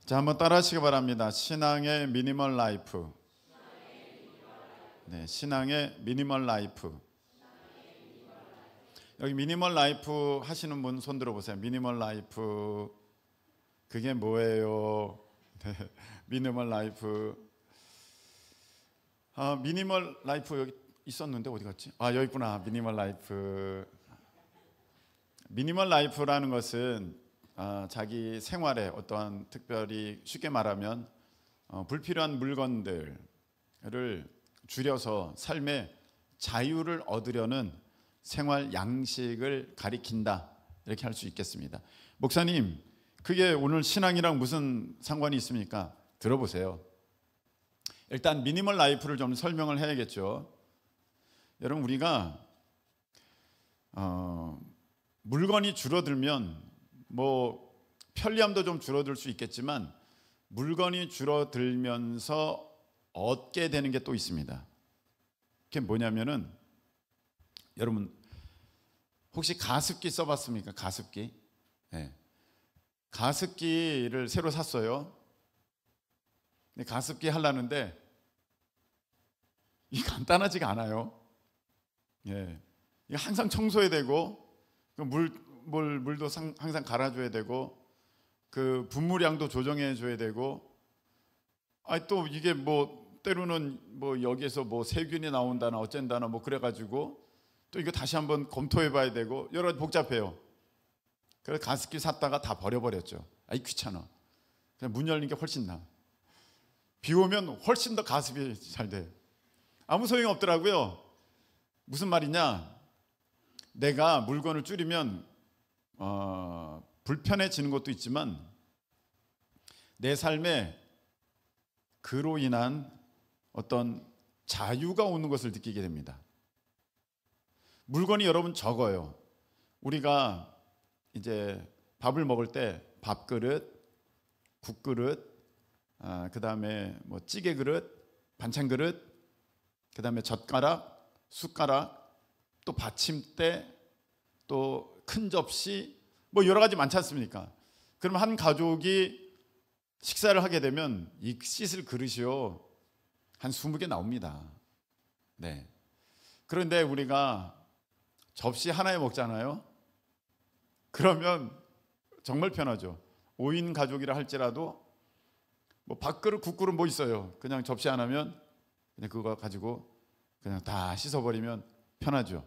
자, 한번 따라 하시기 바랍니다. 신앙의 미니멀 라이프. 네, 신앙의 미니멀 라이프. 여기 미니멀 라이프 하시는 분 손 들어보세요. 미니멀 라이프 그게 뭐예요? 네, 미니멀 라이프. 미니멀 라이프 여기 있었는데 어디 갔지? 여기 있구나. 미니멀 라이프. 미니멀 라이프라는 것은 자기 생활에 어떠한 특별히 쉽게 말하면 불필요한 물건들을 줄여서 삶의 자유를 얻으려는 생활 양식을 가리킨다, 이렇게 할 수 있겠습니다. 목사님, 그게 오늘 신앙이랑 무슨 상관이 있습니까? 들어보세요. 일단 미니멀 라이프를 좀 설명을 해야겠죠. 여러분, 우리가 물건이 줄어들면 뭐 편리함도 좀 줄어들 수 있겠지만 물건이 줄어들면서 얻게 되는 게 또 있습니다. 그게 뭐냐면은, 여러분 혹시 가습기 써봤습니까? 가습기. 네. 가습기를 새로 샀어요. 가습기 하려는데 이 간단하지가 않아요. 예. 이거 항상 청소해야 되고 물도 항상 갈아줘야 되고 그 분무량도 조정해 줘야 되고, 또 이게 뭐 때로는 뭐 여기에서 뭐 세균이 나온다나 어쩐다나 뭐 그래가지고 또 이거 다시 한번 검토해봐야 되고 여러 가지 복잡해요. 그래서 가습기 샀다가 다 버려버렸죠. 귀찮아. 그냥 문 열는 게 훨씬 나아. 비 오면 훨씬 더 가습이 잘 돼. 아무 소용이 없더라고요. 무슨 말이냐? 내가 물건을 줄이면 불편해지는 것도 있지만 내 삶에 그로 인한 어떤 자유가 오는 것을 느끼게 됩니다. 물건이 여러분 적어요. 우리가 이제 밥을 먹을 때 밥그릇, 국그릇, 그 다음에 뭐 찌개 그릇, 반찬 그릇, 그 다음에 젓가락, 숟가락, 또 받침대, 또 큰 접시, 뭐 여러 가지 많지 않습니까? 그럼 한 가족이 식사를 하게 되면 이 씻을 그릇이요 한 20개 나옵니다. 네. 그런데 우리가 접시 하나에 먹잖아요. 그러면 정말 편하죠. 5인 가족이라 할지라도 뭐 밥그릇, 국그릇 뭐 있어요. 그냥 접시 하나면 그냥 그거 가지고 그냥 다 씻어버리면 편하죠.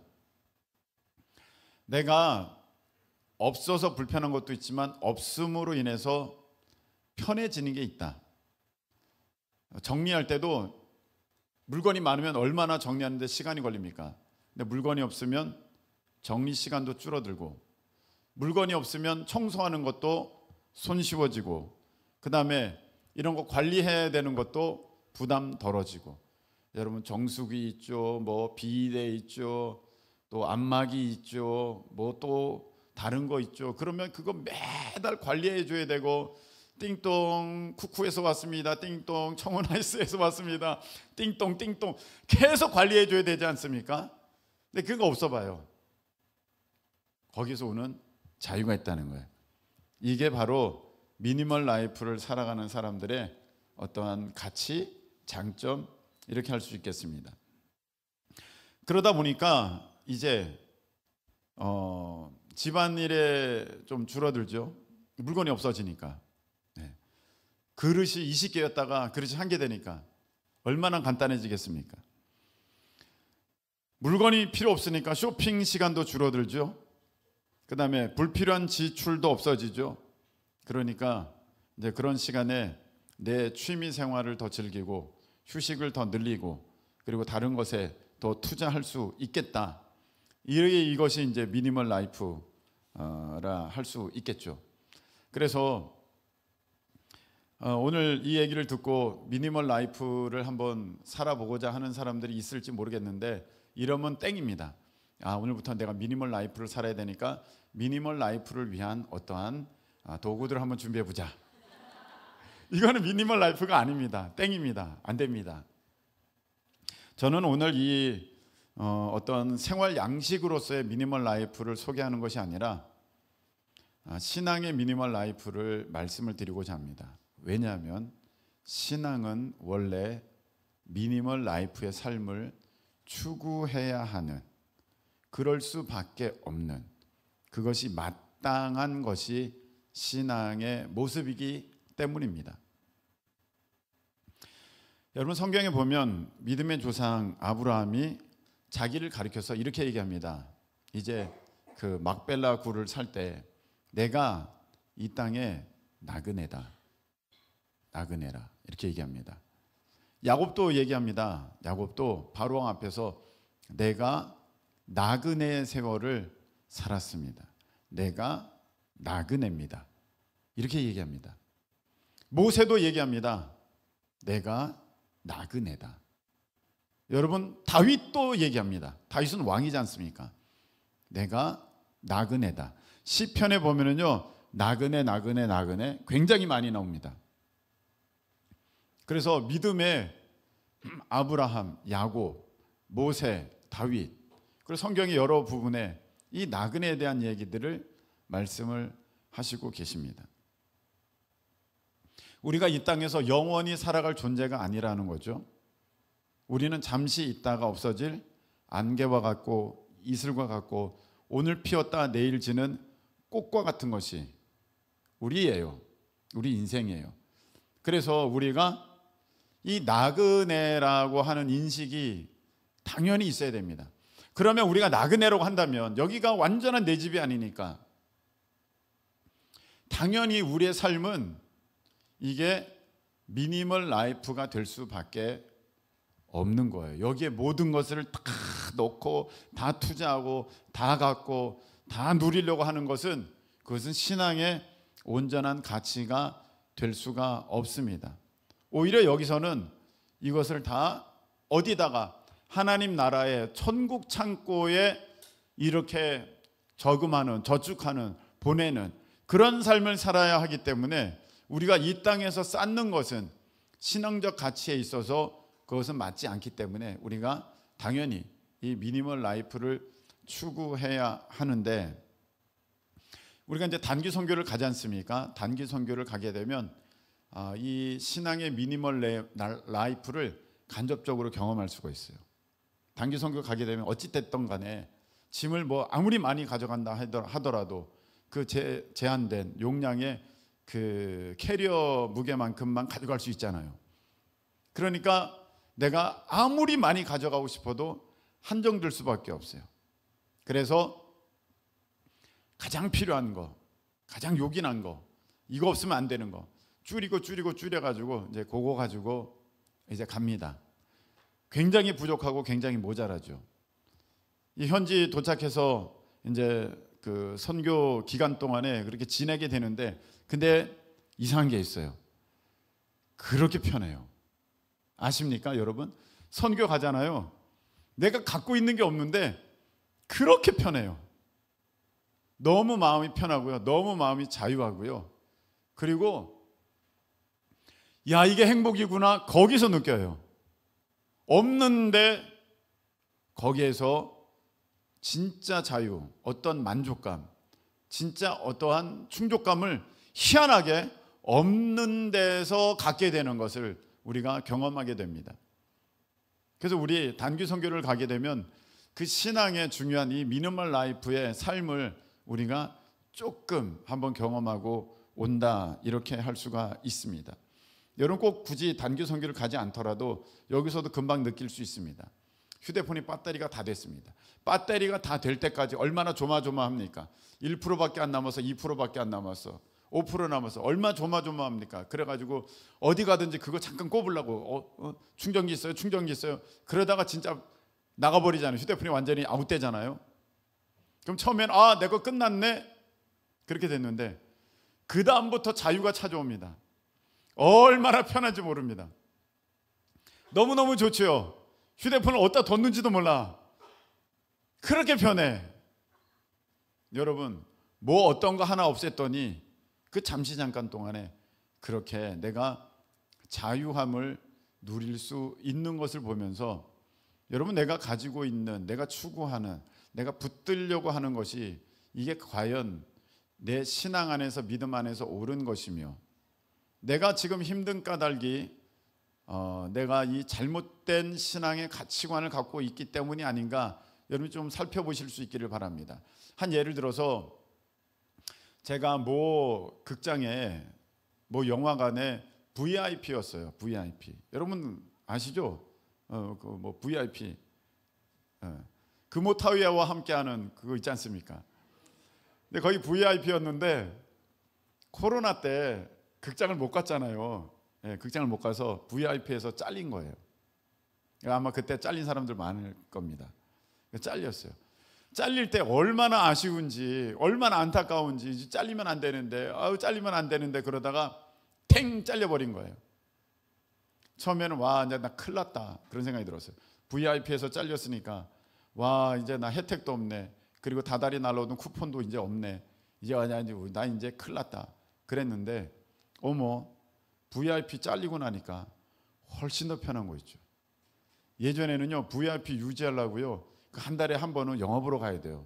내가 없어서 불편한 것도 있지만 없음으로 인해서 편해지는 게 있다. 정리할 때도 물건이 많으면 얼마나 정리하는데 시간이 걸립니까? 근데 물건이 없으면 정리 시간도 줄어들고, 물건이 없으면 청소하는 것도 손쉬워지고, 그 다음에 이런 거 관리해야 되는 것도 부담 덜어지고. 여러분 정수기 있죠, 뭐 비데 있죠, 또 안마기 있죠, 뭐 또 다른 거 있죠. 그러면 그거 매달 관리해 줘야 되고, 띵동 쿠쿠에서 왔습니다, 띵동 청원아이스에서 왔습니다, 띵동 띵동 계속 관리해 줘야 되지 않습니까? 근데 그거 없어 봐요. 거기서 오는 자유가 있다는 거예요. 이게 바로 미니멀 라이프를 살아가는 사람들의 어떠한 가치, 장점, 이렇게 할 수 있겠습니다. 그러다 보니까 이제 집안일에 좀 줄어들죠. 물건이 없어지니까. 네. 그릇이 20개였다가 그릇이 1개 되니까 얼마나 간단해지겠습니까? 물건이 필요 없으니까 쇼핑 시간도 줄어들죠. 그 다음에 불필요한 지출도 없어지죠. 그러니까 이제 그런 시간에 내 취미 생활을 더 즐기고 휴식을 더 늘리고 그리고 다른 것에 더 투자할 수 있겠다. 이것이 이제 미니멀 라이프라 할 수 있겠죠. 그래서 오늘 이 얘기를 듣고 미니멀 라이프를 한번 살아보고자 하는 사람들이 있을지 모르겠는데, 이러면 땡입니다. 오늘부터 내가 미니멀 라이프를 살아야 되니까 미니멀 라이프를 위한 어떠한 도구들을 한번 준비해 보자. 이거는 미니멀 라이프가 아닙니다. 땡입니다. 안 됩니다. 저는 오늘 이 어떤 생활 양식으로서의 미니멀 라이프를 소개하는 것이 아니라 신앙의 미니멀 라이프를 말씀을 드리고자 합니다. 왜냐하면 신앙은 원래 미니멀 라이프의 삶을 추구해야 하는, 그럴 수밖에 없는, 그것이 마땅한 것이 신앙의 모습이기 때문입니다. 여러분, 성경에 보면 믿음의 조상 아브라함이 자기를 가리켜서 이렇게 얘기합니다. 이제 그 막벨라 굴을 살 때 내가 이 땅에 나그네다, 나그네라, 이렇게 얘기합니다. 야곱도 얘기합니다. 야곱도 바로왕 앞에서 내가 나그네의 세월을 살았습니다. 내가 나그네입니다, 이렇게 얘기합니다. 모세도 얘기합니다. 내가 나그네다. 여러분, 다윗도 얘기합니다. 다윗은 왕이지 않습니까? 내가 나그네다. 시편에 보면은요, 나그네 나그네 나그네 굉장히 많이 나옵니다. 그래서 믿음의 아브라함, 야곱, 모세, 다윗, 그리고 성경의 여러 부분에 이 나그네에 대한 얘기들을 말씀을 하시고 계십니다. 우리가 이 땅에서 영원히 살아갈 존재가 아니라는 거죠. 우리는 잠시 있다가 없어질 안개와 같고 이슬과 같고 오늘 피었다 내일 지는 꽃과 같은 것이 우리예요. 우리 인생이에요. 그래서 우리가 이 나그네라고 하는 인식이 당연히 있어야 됩니다. 그러면 우리가 나그네라고 한다면 여기가 완전한 내 집이 아니니까 당연히 우리의 삶은 이게 미니멀 라이프가 될 수밖에 없는 거예요. 여기에 모든 것을 다 넣고 다 투자하고 다 갖고 다 누리려고 하는 것은, 그것은 신앙의 온전한 가치가 될 수가 없습니다. 오히려 여기서는 이것을 다 어디다가 하나님 나라의 천국 창고에 이렇게 저금하는, 저축하는, 보내는 그런 삶을 살아야 하기 때문에 우리가 이 땅에서 쌓는 것은 신앙적 가치에 있어서 그것은 맞지 않기 때문에 우리가 당연히 이 미니멀 라이프를 추구해야 하는데, 우리가 이제 단기 선교를 가지 않습니까? 단기 선교를 가게 되면 이 신앙의 미니멀 라이프를 간접적으로 경험할 수가 있어요. 단기 선교 가게 되면 어찌 됐든 간에 짐을 뭐 아무리 많이 가져간다 하더라도 그 제한된 용량의 그 캐리어 무게만큼만 가져갈 수 있잖아요. 그러니까 내가 아무리 많이 가져가고 싶어도 한정될 수밖에 없어요. 그래서 가장 필요한 거, 가장 요긴한 거, 이거 없으면 안 되는 거 줄여가지고 이제 그거 가지고 이제 갑니다. 굉장히 부족하고 굉장히 모자라죠. 이 현지 도착해서 이제 그 선교 기간 동안에 그렇게 지내게 되는데, 근데 이상한 게 있어요. 그렇게 편해요. 아십니까, 여러분? 선교 가잖아요. 내가 갖고 있는 게 없는데 그렇게 편해요. 너무 마음이 편하고요. 너무 마음이 자유하고요. 그리고 야, 이게 행복이구나 거기서 느껴요. 없는데 거기에서 진짜 자유, 어떤 만족감, 진짜 어떠한 충족감을 희한하게 없는 데서 갖게 되는 것을 우리가 경험하게 됩니다. 그래서 우리 단기 선교를 가게 되면 그 신앙의 중요한 이 미니멀 라이프의 삶을 우리가 조금 한번 경험하고 온다, 이렇게 할 수가 있습니다. 여러분, 꼭 굳이 단기 선교를 가지 않더라도 여기서도 금방 느낄 수 있습니다. 휴대폰이 배터리가 다 됐습니다. 배터리가 다 될 때까지 얼마나 조마조마합니까? 1%밖에 안 남아서 2%밖에 안 남았어, 5% 남았어, 얼마나 조마조마합니까? 그래가지고 어디 가든지 그거 잠깐 꼽으려고 충전기 있어요? 충전기 있어요? 그러다가 진짜 나가버리잖아요. 휴대폰이 완전히 아웃되잖아요. 그럼 처음엔 내 거 끝났네 그렇게 됐는데 그 다음부터 자유가 찾아옵니다. 얼마나 편한지 모릅니다. 너무너무 좋죠. 휴대폰을 어디다 뒀는지도 몰라. 그렇게 편해. 여러분, 뭐 어떤 거 하나 없앴더니 그 잠시 잠깐 동안에 그렇게 내가 자유함을 누릴 수 있는 것을 보면서, 여러분, 내가 가지고 있는, 내가 추구하는, 내가 붙들려고 하는 것이 이게 과연 내 신앙 안에서, 믿음 안에서 옳은 것이며 내가 지금 힘든 까닭이 내가 이 잘못된 신앙의 가치관을 갖고 있기 때문이 아닌가, 여러분 좀 살펴보실 수 있기를 바랍니다. 한 예를 들어서 제가 뭐 극장에 뭐 영화관에 VIP였어요. VIP. 여러분 아시죠? 그 뭐 VIP. 금호타이어와 함께하는 그거 있지 않습니까? 근데 거기 VIP였는데 코로나 때 극장을 못 갔잖아요. 극장을 못 가서 VIP에서 잘린 거예요. 아마 그때 잘린 사람들 많을 겁니다. 잘렸어요. 잘릴 때 얼마나 아쉬운지, 얼마나 안타까운지, 잘리면 안 되는데, 잘리면 안 되는데, 그러다가 탱 잘려버린 거예요. 처음에는 와, 이제 나 큰일 났다, 그런 생각이 들었어요. VIP에서 잘렸으니까 와, 이제 나 혜택도 없네, 그리고 다달이 날라오던 쿠폰도 이제 없네, 나 이제 큰일 났다 그랬는데, 어머, VIP 잘리고 나니까 훨씬 더 편한 거 있죠. 예전에는요, VIP 유지하려고요, 한 달에 한 번은 영화 보러 가야 돼요.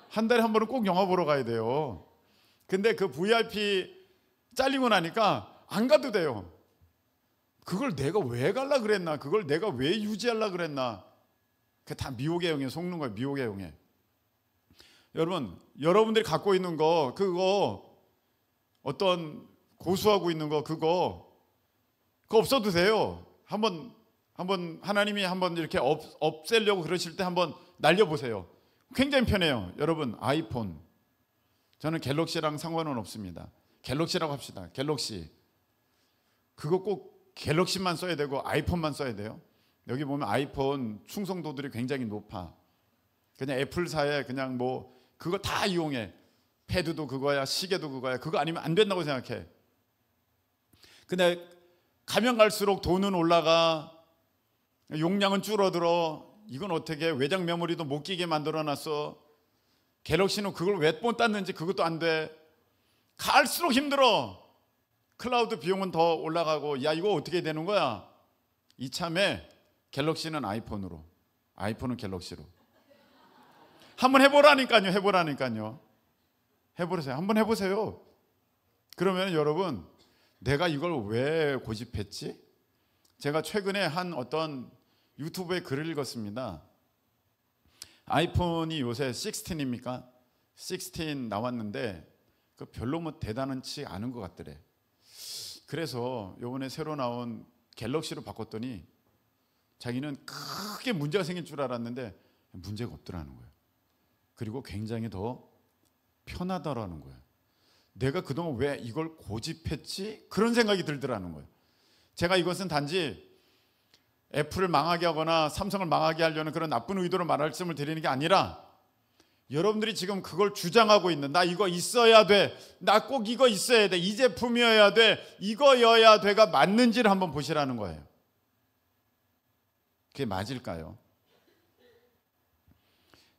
한 달에 한 번은 꼭 영화 보러 가야 돼요. 근데 그 VIP 잘리고 나니까 안 가도 돼요. 그걸 내가 왜 갈라 그랬나, 그걸 내가 왜 유지하려 그랬나. 그게 다 미혹의 영에 속는 거예요. 미혹의 영에. 여러분, 여러분들이 갖고 있는 거, 그거 어떤 고수하고 있는 거, 그거 없어도 돼요. 한번 하나님이 한번 이렇게 없애려고 그러실 때 한번 날려보세요. 굉장히 편해요. 여러분, 아이폰, 저는 갤럭시랑 상관은 없습니다. 갤럭시라고 합시다. 갤럭시, 그거 꼭 갤럭시만 써야 되고 아이폰만 써야 돼요? 여기 보면 아이폰 충성도들이 굉장히 높아. 그냥 애플사에 그냥 뭐 그거 다 이용해. 패드도 그거야, 시계도 그거야. 그거 아니면 안 된다고 생각해. 근데 가면 갈수록 돈은 올라가, 용량은 줄어들어. 이건 어떻게 외장 메모리도 못 끼게 만들어놨어. 갤럭시는 그걸 왜 못 땄는지 그것도 안 돼. 갈수록 힘들어. 클라우드 비용은 더 올라가고, 야, 이거 어떻게 되는 거야? 이참에 갤럭시는 아이폰으로, 아이폰은 갤럭시로. 한번 해보라니까요. 해보세요. 한번 해보세요. 그러면 여러분, 내가 이걸 왜 고집했지? 제가 최근에 한 어떤 유튜브에 글을 읽었습니다. 아이폰이 요새 16입니까? 16 나왔는데 그 별로 뭐 대단하지 않은 것 같더래. 그래서 요번에 새로 나온 갤럭시로 바꿨더니 자기는 크게 문제가 생길 줄 알았는데 문제가 없더라는 거예요. 그리고 굉장히 더 편하다라는 거예요. 내가 그동안 왜 이걸 고집했지? 그런 생각이 들더라는 거예요. 제가 이것은 단지 애플을 망하게 하거나 삼성을 망하게 하려는 그런 나쁜 의도로 말씀을 드리는 게 아니라, 여러분들이 지금 그걸 주장하고 있는, 나 이거 있어야 돼, 나 꼭 이거 있어야 돼, 이 제품이어야 돼, 이거여야 돼가 맞는지를 한번 보시라는 거예요. 그게 맞을까요?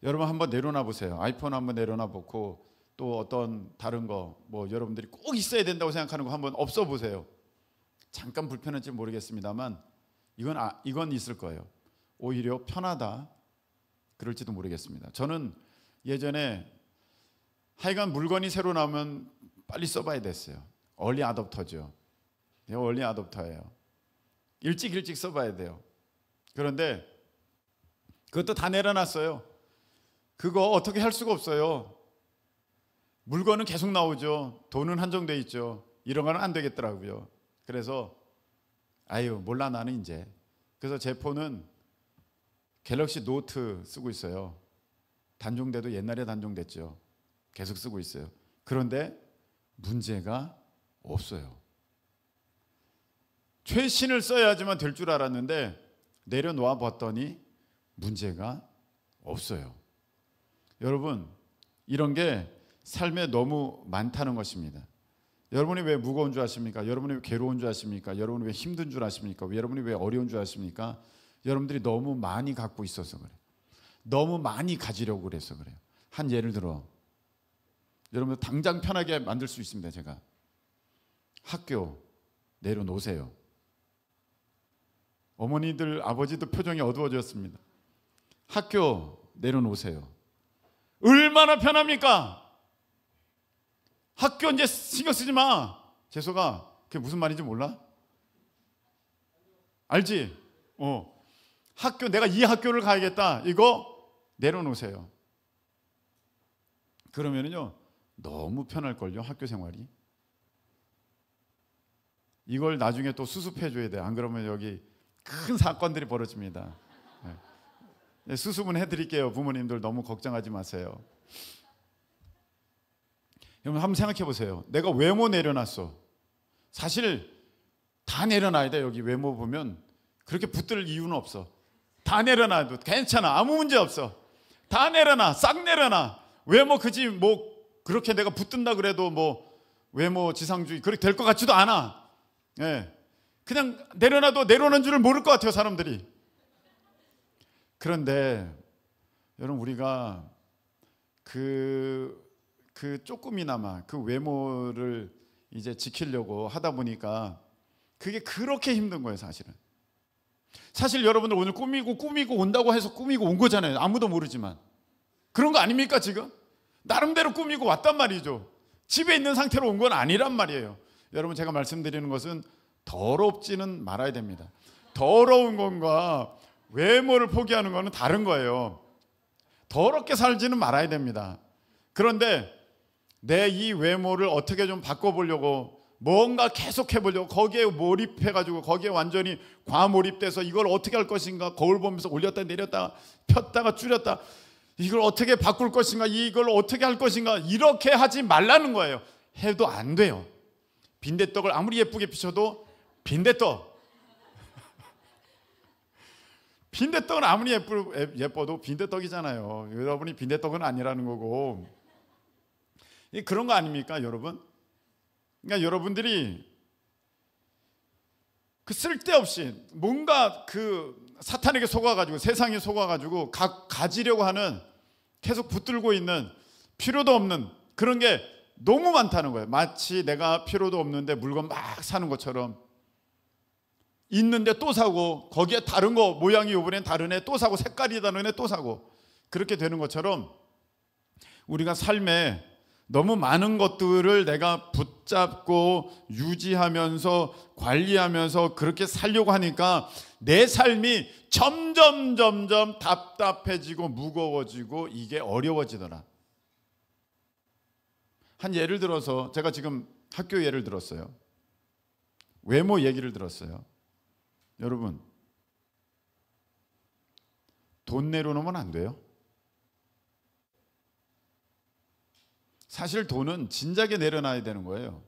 여러분 한번 내려놔 보세요. 아이폰 한번 내려놔 보고, 또 어떤 다른 거 뭐 여러분들이 꼭 있어야 된다고 생각하는 거 한번 없어 보세요. 잠깐 불편할지 모르겠습니다만 이건 있을 거예요. 오히려 편하다 그럴지도 모르겠습니다. 저는 예전에 하여간 물건이 새로 나오면 빨리 써봐야 됐어요. 얼리 아답터죠. 제가 얼리 아답터예요. 일찍 써봐야 돼요. 그런데 그것도 다 내려놨어요. 그거 어떻게 할 수가 없어요. 물건은 계속 나오죠. 돈은 한정돼 있죠. 이런 거는 안 되겠더라고요. 그래서 아유 몰라 나는 이제. 그래서 제 폰은 갤럭시 노트 쓰고 있어요. 단종돼도 옛날에 단종됐죠. 계속 쓰고 있어요. 그런데 문제가 없어요. 최신을 써야지만 될 줄 알았는데 내려놓아 봤더니 문제가 없어요. 여러분, 이런 게 삶에 너무 많다는 것입니다. 여러분이 왜 무거운 줄 아십니까? 여러분이 왜 괴로운 줄 아십니까? 여러분이 왜 힘든 줄 아십니까? 여러분이 왜 어려운 줄 아십니까? 여러분들이 너무 많이 갖고 있어서 그래요. 너무 많이 가지려고 그래서 그래요. 한 예를 들어, 여러분 당장 편하게 만들 수 있습니다. 제가 학교 내려놓으세요. 어머니들 아버지도 표정이 어두워졌습니다. 학교 내려놓으세요. 얼마나 편합니까? 학교 이제 신경 쓰지 마. 재소가 그게 무슨 말인지 몰라? 알지? 학교, 내가 이 학교를 가야겠다. 이거 내려놓으세요. 그러면은요, 너무 편할걸요, 학교 생활이. 이걸 나중에 또 수습해줘야 돼. 안 그러면 여기 큰 사건들이 벌어집니다. 네. 수습은 해드릴게요. 부모님들 너무 걱정하지 마세요. 여러분 한번 생각해 보세요. 내가 외모 내려놨어. 사실 다 내려놔야 돼. 여기 외모 보면 그렇게 붙들 이유는 없어. 다 내려놔도 괜찮아. 아무 문제 없어. 다 내려놔. 싹 내려놔. 외모 그지 뭐 그렇게 내가 붙든다 그래도 뭐 외모 지상주의 그렇게 될 것 같지도 않아. 예. 그냥 내려놔도 내려놓은 줄을 모를 것 같아요, 사람들이. 그런데 여러분 우리가 그 조금이나마 그 외모를 이제 지키려고 하다 보니까 그게 그렇게 힘든 거예요, 사실은. 사실 여러분들 오늘 꾸미고 온다고 해서 꾸미고 온 거잖아요. 아무도 모르지만. 그런 거 아닙니까, 지금? 나름대로 꾸미고 왔단 말이죠. 집에 있는 상태로 온 건 아니란 말이에요. 여러분 제가 말씀드리는 것은 더럽지는 말아야 됩니다. 더러운 것과 외모를 포기하는 것은 다른 거예요. 더럽게 살지는 말아야 됩니다. 그런데 내 이 외모를 어떻게 좀 바꿔보려고 뭔가 계속 해보려고 거기에 몰입해가지고 거기에 완전히 과몰입돼서 이걸 어떻게 할 것인가, 거울 보면서 올렸다 내렸다 폈다가 줄였다, 이걸 어떻게 바꿀 것인가, 이걸 어떻게 할 것인가, 이렇게 하지 말라는 거예요. 해도 안 돼요. 빈대떡을 아무리 예쁘게 피셔도 빈대떡. 빈대떡은 아무리 예뻐도 빈대떡이잖아요. 여러분이 빈대떡은 아니라는 거고. 그런 거 아닙니까, 여러분? 그러니까 여러분들이 그 쓸데없이 뭔가 그 사탄에게 속아가지고 세상에 속아가지고 가지려고 하는, 계속 붙들고 있는 필요도 없는 그런 게 너무 많다는 거예요. 마치 내가 필요도 없는데 물건 막 사는 것처럼, 있는데 또 사고, 거기에 다른 거 모양이 이번엔 다르네 또 사고, 색깔이 다르네 또 사고, 그렇게 되는 것처럼 우리가 삶에 너무 많은 것들을 내가 붙잡고 유지하면서 관리하면서 그렇게 살려고 하니까 내 삶이 점점 답답해지고 무거워지고 이게 어려워지더라. 한 예를 들어서 제가 지금 학교 예를 들었어요. 외모 얘기를 들었어요. 여러분, 돈 내려놓으면 안 돼요. 사실 돈은 진작에 내려놔야 되는 거예요.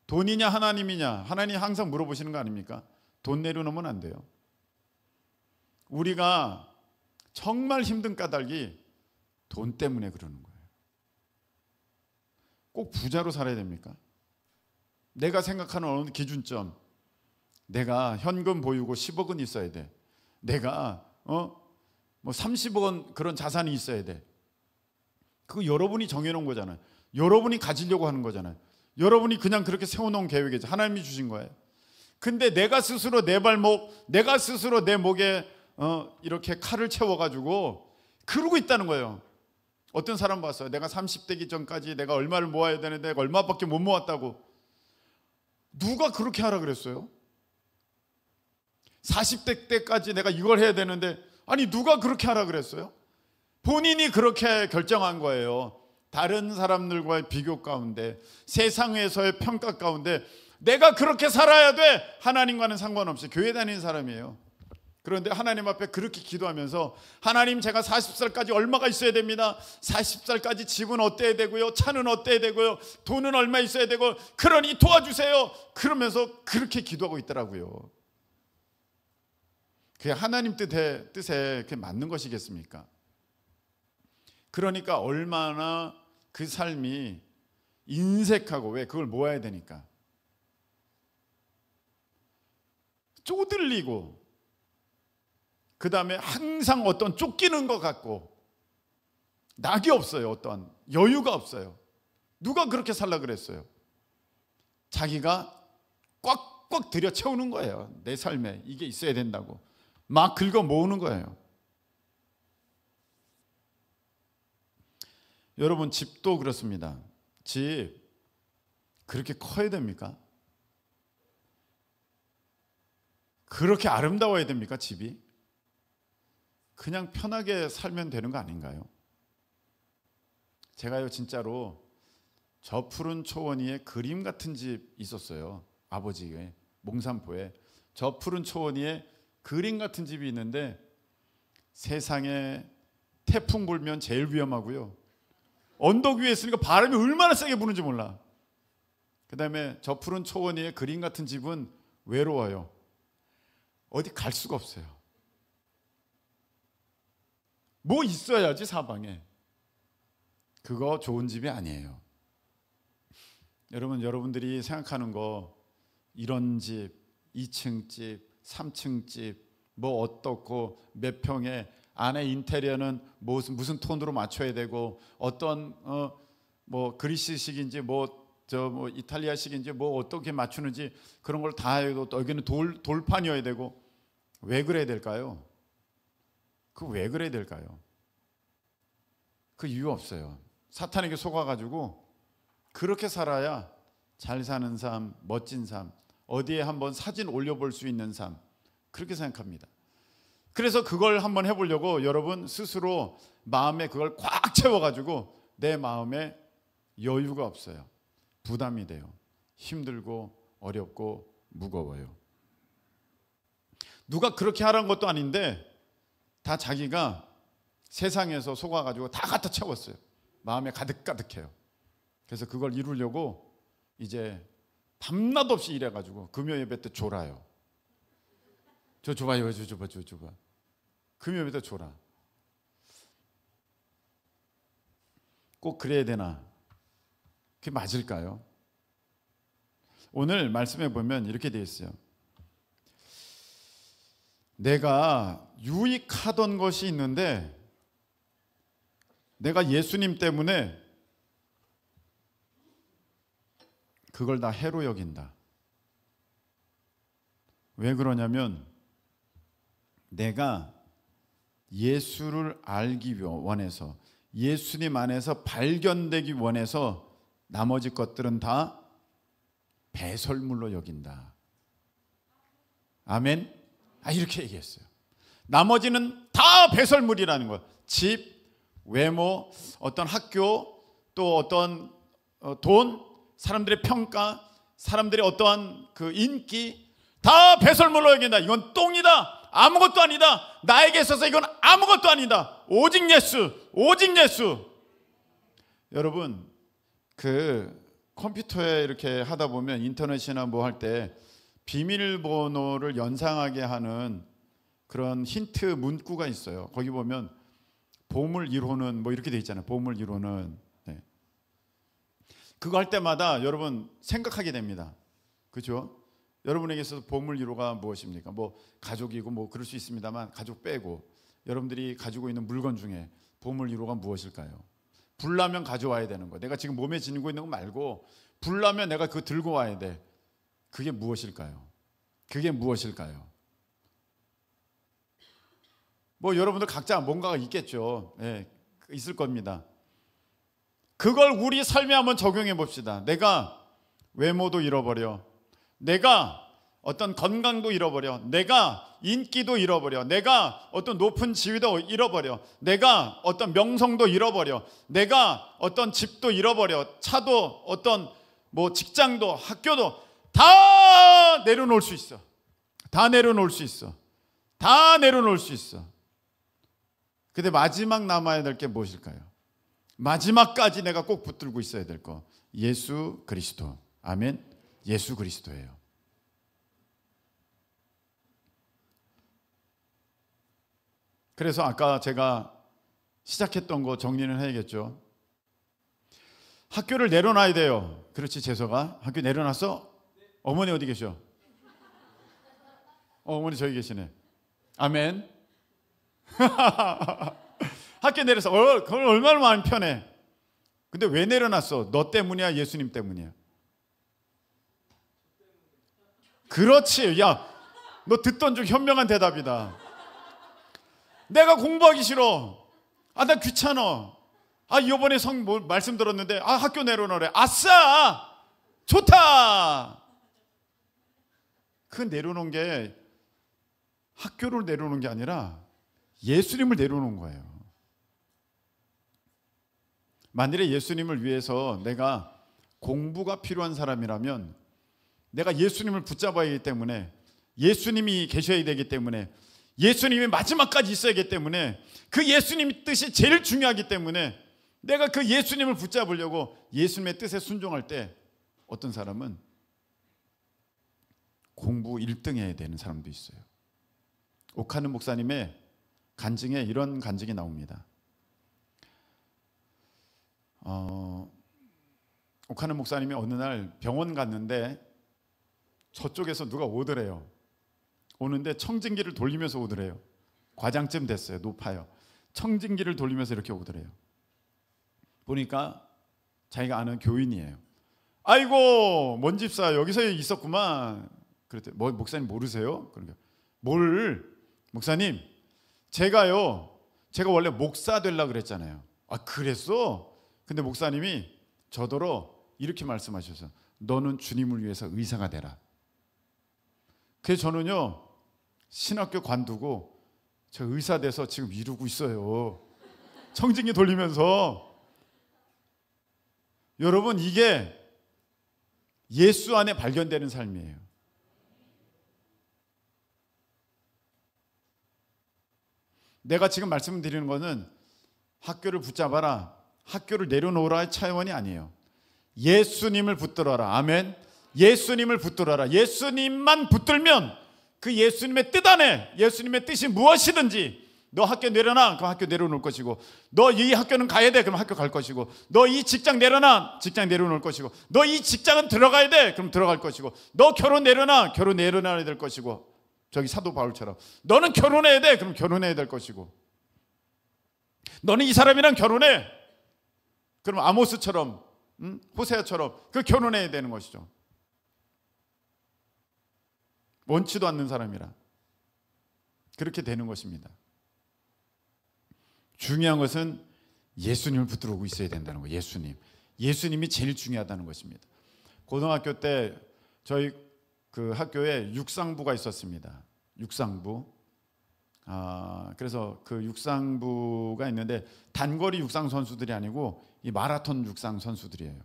돈이냐 하나님이냐, 하나님 항상 물어보시는 거 아닙니까? 돈 내려놓으면 안 돼요. 우리가 정말 힘든 까닭이 돈 때문에 그러는 거예요. 꼭 부자로 살아야 됩니까? 내가 생각하는 어느 기준점, 내가 현금 보유고 10억은 있어야 돼. 내가 뭐 30억 원 그런 자산이 있어야 돼. 그거 여러분이 정해놓은 거잖아요. 여러분이 가지려고 하는 거잖아요. 여러분이 그냥 그렇게 세워놓은 계획이죠. 하나님이 주신 거예요. 근데 내가 스스로 내 발목, 내가 스스로 내 목에 이렇게 칼을 채워가지고 그러고 있다는 거예요. 어떤 사람 봤어요. 내가 30대기 전까지 내가 얼마를 모아야 되는데 내가 얼마밖에 못 모았다고. 누가 그렇게 하라 그랬어요? 40대 때까지 내가 이걸 해야 되는데, 아니 누가 그렇게 하라 그랬어요? 본인이 그렇게 결정한 거예요. 다른 사람들과의 비교 가운데, 세상에서의 평가 가운데 내가 그렇게 살아야 돼. 하나님과는 상관없이 교회 다니는 사람이에요. 그런데 하나님 앞에 그렇게 기도하면서, 하나님 제가 40살까지 얼마가 있어야 됩니다. 40살까지 집은 어때야 되고요, 차는 어때야 되고요, 돈은 얼마 있어야 되고, 그러니 도와주세요. 그러면서 그렇게 기도하고 있더라고요. 그게 하나님 뜻에 그게 맞는 것이겠습니까? 그러니까 얼마나 그 삶이 인색하고, 왜 그걸 모아야 되니까 쪼들리고, 그 다음에 항상 어떤 쫓기는 것 같고, 낙이 없어요. 어떠한 여유가 없어요. 누가 그렇게 살라 그랬어요? 자기가 꽉꽉 들여 채우는 거예요. 내 삶에 이게 있어야 된다고 막 긁어 모으는 거예요. 여러분, 집도 그렇습니다. 집 그렇게 커야 됩니까? 그렇게 아름다워야 됩니까, 집이? 그냥 편하게 살면 되는 거 아닌가요? 제가요, 진짜로 저 푸른 초원 위에 그림 같은 집 있었어요. 아버지의 몽산포에 저 푸른 초원 위에 그림 같은 집이 있는데 세상에 태풍 불면 제일 위험하고요. 언덕 위에 있으니까 바람이 얼마나 세게 부는지 몰라. 그 다음에 저 푸른 초원 위에 그림 같은 집은 외로워요. 어디 갈 수가 없어요. 뭐 있어야지 사방에. 그거 좋은 집이 아니에요. 여러분들이 생각하는 거 이런 집, 2층 집, 3층 집, 뭐 어떻고 몇 평에 안에 인테리어는 무슨 톤으로 맞춰야 되고 어떤 뭐 그리스식인지 뭐 이탈리아식인지 뭐 어떻게 맞추는지 그런 걸 다 해도 또 여기는 돌판이어야 되고 왜 그래야 될까요? 그 왜 그래야 될까요? 그 이유 없어요. 사탄에게 속아가지고 그렇게 살아야 잘 사는 삶, 멋진 삶, 어디에 한번 사진 올려볼 수 있는 삶, 그렇게 생각합니다. 그래서 그걸 한번 해보려고 여러분 스스로 마음에 그걸 꽉 채워가지고 내 마음에 여유가 없어요. 부담이 돼요. 힘들고 어렵고 무거워요. 누가 그렇게 하라는 것도 아닌데 다 자기가 세상에서 속아가지고 다 갖다 채웠어요. 마음에 가득가득해요. 그래서 그걸 이루려고 이제 밤낮 없이 일해가지고 금요 예배 때 졸아요. 저 줘봐요, 저 줘봐. 금요 예배 때 졸아. 꼭 그래야 되나? 그게 맞을까요? 오늘 말씀해 보면 이렇게 되어 있어요. 내가 유익하던 것이 있는데 내가 예수님 때문에 그걸 다 해로 여긴다. 왜 그러냐면 내가 예수를 알기 원해서 예수님 안에서 발견되기 원해서 나머지 것들은 다 배설물로 여긴다. 아멘? 이렇게 얘기했어요. 나머지는 다 배설물이라는 거예요. 집, 외모, 어떤 학교, 또 어떤 돈, 사람들의 평가, 사람들의 어떠한 그 인기 다 배설물로 여긴다. 이건 똥이다. 아무것도 아니다. 나에게 있어서 이건 아무것도 아니다. 오직 예수, 오직 예수. 여러분 그 컴퓨터에 이렇게 하다 보면 인터넷이나 뭐 할 때 비밀번호를 연상하게 하는 그런 힌트 문구가 있어요. 거기 보면 보물 1호는 뭐 이렇게 돼 있잖아요. 보물 1호는 네. 그거 할 때마다 여러분 생각하게 됩니다. 그렇죠? 여러분에게 있어서 보물 1호가 무엇입니까? 뭐 가족이고 뭐 그럴 수 있습니다만 가족 빼고 여러분들이 가지고 있는 물건 중에 보물 1호가 무엇일까요? 불나면 가져와야 되는 거. 내가 지금 몸에 지니고 있는 거 말고 불나면 내가 그거 들고 와야 돼. 그게 무엇일까요? 그게 무엇일까요? 뭐 여러분들 각자 뭔가가 있겠죠. 네, 있을 겁니다. 그걸 우리 삶에 한번 적용해 봅시다. 내가 외모도 잃어버려. 내가 어떤 건강도 잃어버려. 내가 인기도 잃어버려. 내가 어떤 높은 지위도 잃어버려. 내가 어떤 명성도 잃어버려. 내가 어떤 집도 잃어버려. 차도 어떤 뭐 직장도 학교도 다 내려놓을 수 있어. 다 내려놓을 수 있어. 다 내려놓을 수 있어. 근데 마지막 남아야 될 게 무엇일까요? 마지막까지 내가 꼭 붙들고 있어야 될 거. 예수 그리스도. 아멘. 예수 그리스도예요. 그래서 아까 제가 시작했던 거 정리는 해야겠죠. 학교를 내려놔야 돼요. 그렇지, 재서가. 학교 내려놨어? 어머니 어디 계셔? 어머니 저기 계시네. 아멘. 학교 내려서 그걸 얼마나 마음 편해. 근데 왜 내려놨어? 너 때문이야? 예수님 때문이야? 그렇지. 야, 너 듣던 중 현명한 대답이다. 내가 공부하기 싫어. 나 귀찮아. 이번에 말씀 들었는데 학교 내려놓으래. 아싸! 좋다! 그 내려놓은 게 학교를 내려놓는 게 아니라 예수님을 내려놓은 거예요. 만일에 예수님을 위해서 내가 공부가 필요한 사람이라면 내가 예수님을 붙잡아야 하기 때문에, 예수님이 계셔야 되기 때문에, 예수님이 마지막까지 있어야 하기 때문에, 그 예수님 뜻이 제일 중요하기 때문에 내가 그 예수님을 붙잡으려고 예수님의 뜻에 순종할 때 어떤 사람은 공부 1등 해야 되는 사람도 있어요. 옥하는 목사님의 간증에 이런 간증이 나옵니다. 옥하는 목사님이 어느 날 병원 갔는데 저쪽에서 누가 오더래요. 오는데 청진기를 돌리면서 오더래요. 과장쯤 됐어요. 높아요. 청진기를 돌리면서 이렇게 오더래요. 보니까 자기가 아는 교인이에요. 아이고, 먼 집사 여기서 있었구만. 그랬더니 뭐, 목사님 모르세요? 그러니까 목사님, 제가 원래 목사 되려고 그랬잖아요. 아, 그랬어? 근데 목사님이 저더러 이렇게 말씀하셔서, 너는 주님을 위해서 의사가 되라. 그래서 저는요, 신학교 관두고 저 의사 돼서 지금 이루고 있어요. 청진기 돌리면서. 여러분, 이게 예수 안에 발견되는 삶이에요. 내가 지금 말씀드리는 것은 학교를 붙잡아라, 학교를 내려놓으라의 차원이 아니에요. 예수님을 붙들어라. 아멘. 예수님을 붙들어라. 예수님만 붙들면 그 예수님의 뜻 안에, 예수님의 뜻이 무엇이든지, 너 학교 내려놔, 그럼 학교 내려놓을 것이고, 너 이 학교는 가야 돼, 그럼 학교 갈 것이고, 너 이 직장 내려놔, 직장 내려놓을 것이고, 너 이 직장은 들어가야 돼, 그럼 들어갈 것이고, 너 결혼 내려놔, 결혼 내려놔야 될 것이고, 저기 사도 바울처럼 너는 결혼해야 돼, 그럼 결혼해야 될 것이고, 너는 이 사람이랑 결혼해, 그럼 아모스처럼, 호세아처럼 그 결혼해야 되는 것이죠. 원치도 않는 사람이라 그렇게 되는 것입니다. 중요한 것은 예수님을 붙들고 있어야 된다는 거예요. 예수님이 제일 중요하다는 것입니다. 고등학교 때 저희 그 학교에 육상부가 있었습니다. 육상부. 그래서 그 육상부가 있는데 단거리 육상 선수들이 아니고 이 마라톤 육상 선수들이에요.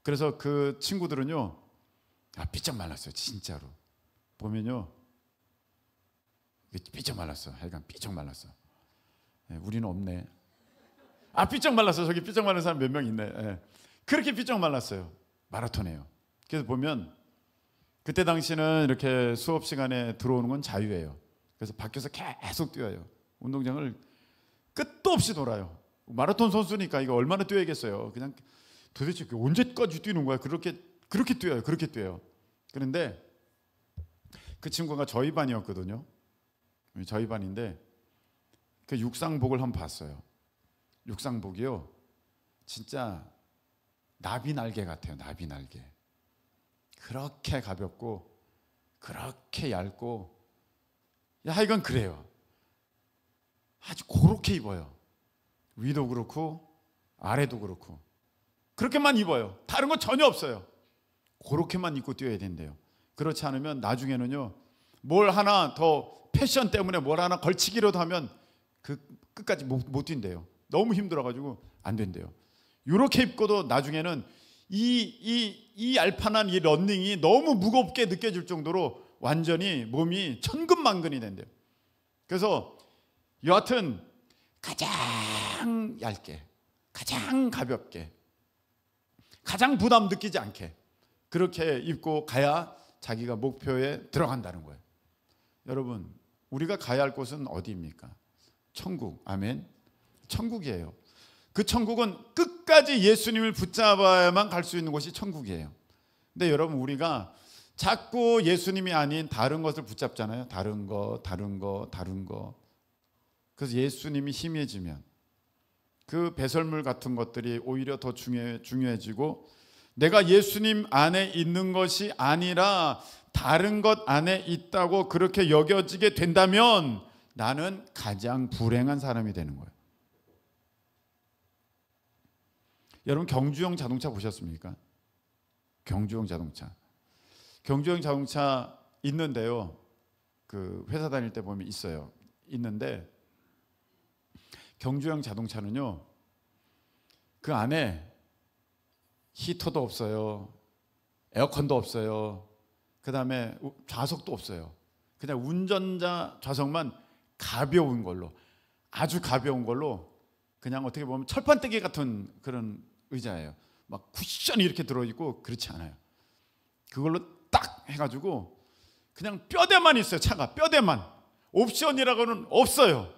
그래서 그 친구들은요, 삐쩍 말랐어요. 진짜로 보면요, 삐쩍 말랐어. 하여간 삐쩍 말랐어. 우리는 없네. 삐쩍 말랐어. 저기 삐쩍 말른 사람 몇 명 있네. 그렇게 삐쩍 말랐어요. 마라톤이에요. 그래서 보면 그때 당시는 이렇게 수업 시간에 들어오는 건 자유예요. 그래서 밖에서 계속 뛰어요. 운동장을 끝도 없이 돌아요. 마라톤 선수니까 이거 얼마나 뛰어야겠어요. 그냥 도대체 언제까지 뛰는 거야? 그렇게 뛰어요. 그렇게 뛰어요. 그런데 그 친구가 저희 반이었거든요. 저희 반인데 그 육상복을 한번 봤어요. 육상복이요, 진짜 나비 날개 같아요. 나비 날개. 그렇게 가볍고 그렇게 얇고, 하여간 그래요. 아주 그렇게 입어요. 위도 그렇고 아래도 그렇고 그렇게만 입어요. 다른 거 전혀 없어요. 그렇게만 입고 뛰어야 된대요. 그렇지 않으면 나중에는요, 뭘 하나 더 패션 때문에 뭘 하나 걸치기라도 하면 그 끝까지 못 뛴대요. 너무 힘들어가지고 안 된대요. 이렇게 입고도 나중에는 이 알판한 이 런닝이 너무 무겁게 느껴질 정도로 완전히 몸이 천근만근이 된대요. 그래서 여하튼 가장 얇게, 가장 가볍게, 가장 부담 느끼지 않게 그렇게 입고 가야 자기가 목표에 들어간다는 거예요. 여러분, 우리가 가야 할 곳은 어디입니까? 천국. 아멘. 천국이에요. 그 천국은 끝까지 예수님을 붙잡아야만 갈 수 있는 곳이 천국이에요. 근데 여러분, 우리가 자꾸 예수님이 아닌 다른 것을 붙잡잖아요. 다른 거. 그래서 예수님이 희미해지면 그 배설물 같은 것들이 오히려 더 중요해지고, 내가 예수님 안에 있는 것이 아니라 다른 것 안에 있다고 그렇게 여겨지게 된다면 나는 가장 불행한 사람이 되는 거예요. 여러분, 경주용 자동차 보셨습니까? 경주용 자동차 있는데요, 그 회사 다닐 때 보면 있는데 경주형 자동차는요, 그 안에 히터도 없어요, 에어컨도 없어요, 그 다음에 좌석도 없어요. 그냥 운전자 좌석만 가벼운 걸로, 아주 가벼운 걸로, 그냥 어떻게 보면 철판떼기 같은 그런 의자예요. 막 쿠션이 이렇게 들어있고 그렇지 않아요. 그걸로 딱 해가지고 그냥 뼈대만 있어요. 차가 뼈대만, 옵션이라고는 없어요.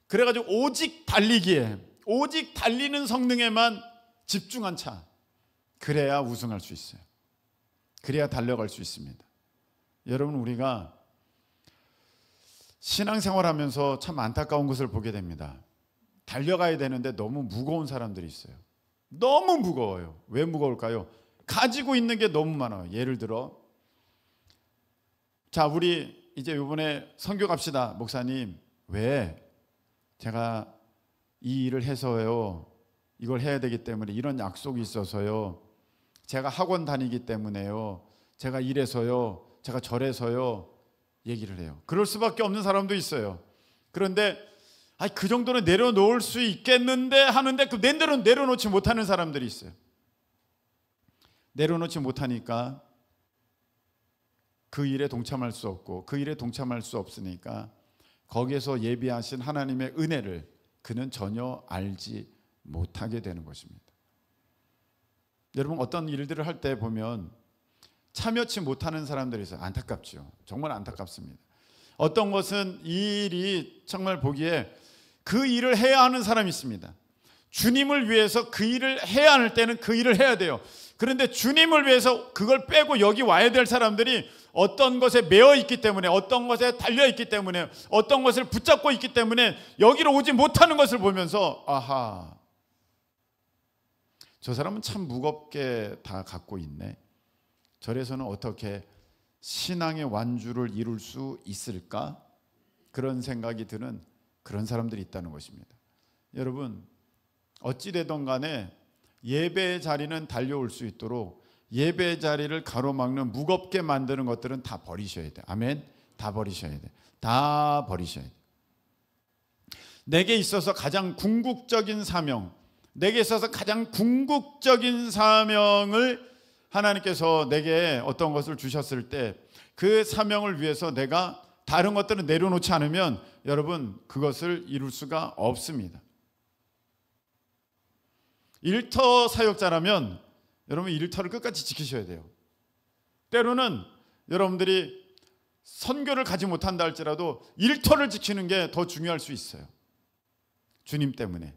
그래가지고 오직 달리기에, 오직 달리는 성능에만 집중한 차, 그래야 우승할 수 있어요. 그래야 달려갈 수 있습니다. 여러분, 우리가 신앙생활하면서 참 안타까운 것을 보게 됩니다. 달려가야 되는데 너무 무거운 사람들이 있어요. 너무 무거워요. 왜 무거울까요? 가지고 있는 게 너무 많아요. 예를 들어, 자, 우리 이제 이번에 선교 갑시다. 목사님, 왜? 제가 이 일을 해서요, 이걸 해야 되기 때문에, 이런 약속이 있어서요, 제가 학원 다니기 때문에요, 제가 이래서요, 제가 저래서요, 얘기를 해요. 그럴 수밖에 없는 사람도 있어요. 그런데 그 정도는 내려놓을 수 있겠는데 하는데 그 내려놓지 못하는 사람들이 있어요. 내려놓지 못하니까 그 일에 동참할 수 없고, 그 일에 동참할 수 없으니까 거기에서 예비하신 하나님의 은혜를 그는 전혀 알지 못하게 되는 것입니다. 여러분, 어떤 일들을 할 때 보면 참여치 못하는 사람들이 있어요. 안타깝죠. 정말 안타깝습니다. 어떤 것은 이 일이 정말 보기에 그 일을 해야 하는 사람이 있습니다. 주님을 위해서 그 일을 해야 할 때는 그 일을 해야 돼요. 그런데 주님을 위해서 그걸 빼고 여기 와야 될 사람들이 어떤 것에 매어 있기 때문에, 어떤 것에 달려 있기 때문에, 어떤 것을 붙잡고 있기 때문에 여기로 오지 못하는 것을 보면서, 아하, 저 사람은 참 무겁게 다 갖고 있네. 저래서는 어떻게 신앙의 완주를 이룰 수 있을까? 그런 생각이 드는 그런 사람들이 있다는 것입니다. 여러분, 어찌되든 간에 예배의 자리는 달려올 수 있도록 예배의 자리를 가로막는 무겁게 만드는 것들은 다 버리셔야 돼요. 아멘. 다 버리셔야 돼요. 다 버리셔야 돼요. 내게 있어서 가장 궁극적인 사명, 내게 있어서 가장 궁극적인 사명을 하나님께서 내게 어떤 것을 주셨을 때 그 사명을 위해서 내가 다른 것들은 내려놓지 않으면 여러분, 그것을 이룰 수가 없습니다. 일터 사역자라면 여러분, 일터를 끝까지 지키셔야 돼요. 때로는 여러분들이 선교를 가지 못한다 할지라도 일터를 지키는 게 더 중요할 수 있어요. 주님 때문에.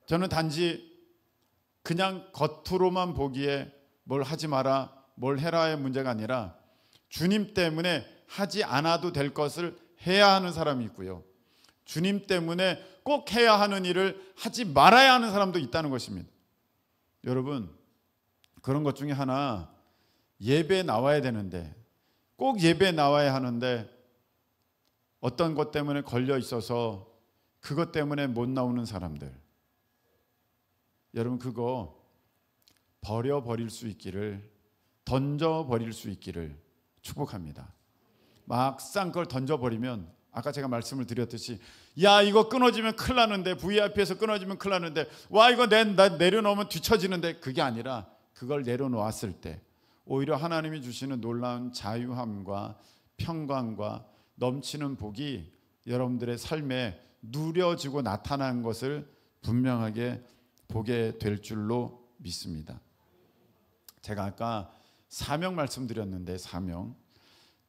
저는 단지 그냥 겉으로만 보기에 뭘 하지 마라, 뭘 해라의 문제가 아니라 주님 때문에 하지 않아도 될 것을 해야 하는 사람이 있고요, 주님 때문에 꼭 해야 하는 일을 하지 말아야 하는 사람도 있다는 것입니다. 여러분, 그런 것 중에 하나, 예배에 나와야 되는데, 꼭 예배에 나와야 하는데 어떤 것 때문에 걸려 있어서 그것 때문에 못 나오는 사람들, 여러분, 그거 버려버릴 수 있기를, 던져버릴 수 있기를 축복합니다. 막상 그걸 던져버리면, 아까 제가 말씀을 드렸듯이, 야, 이거 끊어지면 큰일 나는데, VIP에서 끊어지면 큰일 나는데, 와, 이거 나 내려놓으면 뒤처지는데, 그게 아니라 그걸 내려놓았을 때 오히려 하나님이 주시는 놀라운 자유함과 평강과 넘치는 복이 여러분들의 삶에 누려지고 나타난 것을 분명하게 보게 될 줄로 믿습니다. 제가 아까 사명 말씀드렸는데, 사명,